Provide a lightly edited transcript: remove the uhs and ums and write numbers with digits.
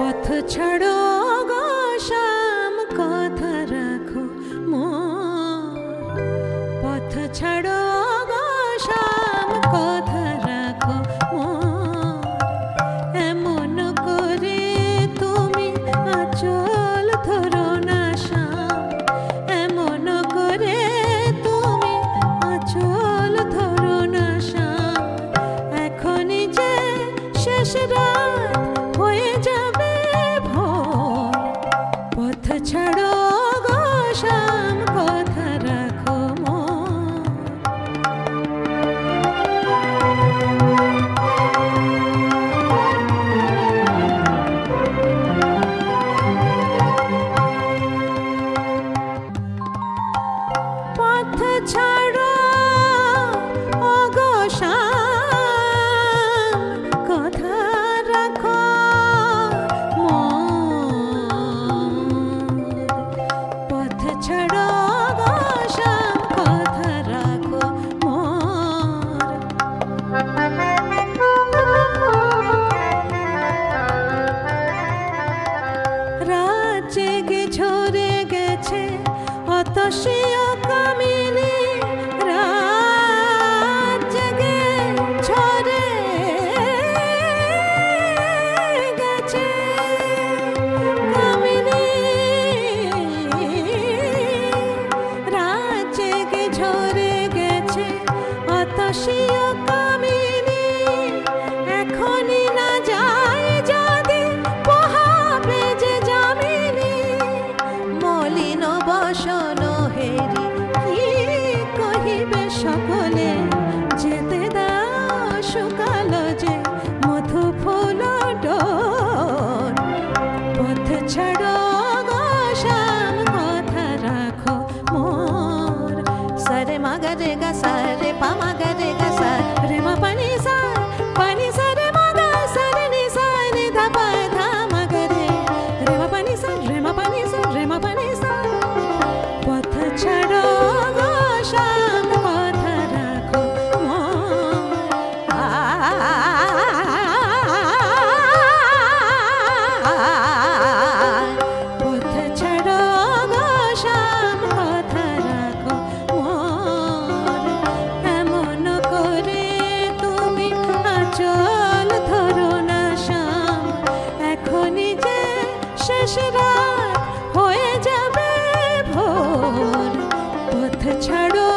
পথ ছাড়ো গো শ্যাম কথা রাখো মোর, পথ ছাড়ো গো শ্যাম কথা রাখো মোর। এমন করে তুমি আঁচল ধরো না শ্যাম, এমন করে তুমি আঁচল ধরো না শ্যাম। এখনই যে শেষ রাত হয়ে যাবে ভোর, পথ ছাড়ো গো শ্যাম কথা রাখো মোর। পথ ছাড়ো ও গো শ্যাম কথা রাখো মোর, পথ ছাড়ো গো শ্যাম কথা রাখো মোর। রাত জেগে ঝরে গেছে অতসীয় কামিনী, রাত জেগে ঝরে গেছে কামিনী, রাত জেগে ঝরে গেছে অতসীয় কামিনী। এখনই না যায় যদি পোহাবে যে যামিনী, মলিন বসন হেরি কি কহিবে সকলে। যেতে দাও শুকালো যে মধু ফুল ডোর, পথ ছাড়ো গো শ্যাম কথা রাখো মোর। সারে মাগা রে গা সারে পা মাগা রে গা সা রে মা পানি সা রে মাগা সা রে নি সা নি ধা পা ধা মাগা রে রে মা পানি সা রে মা পানি সা রে মা পানি সা। পথ ছাড়ো গো শ্যাম কথা রাখো মোর। পথ ছাড়ো গো শ্যাম কথা রাখো মোর। এমন করে তুমি আঁচল ধরো না শ্যাম, এখনই যে শেষ রাত হয়ে যাবে ভোর, পথ ছাড়ো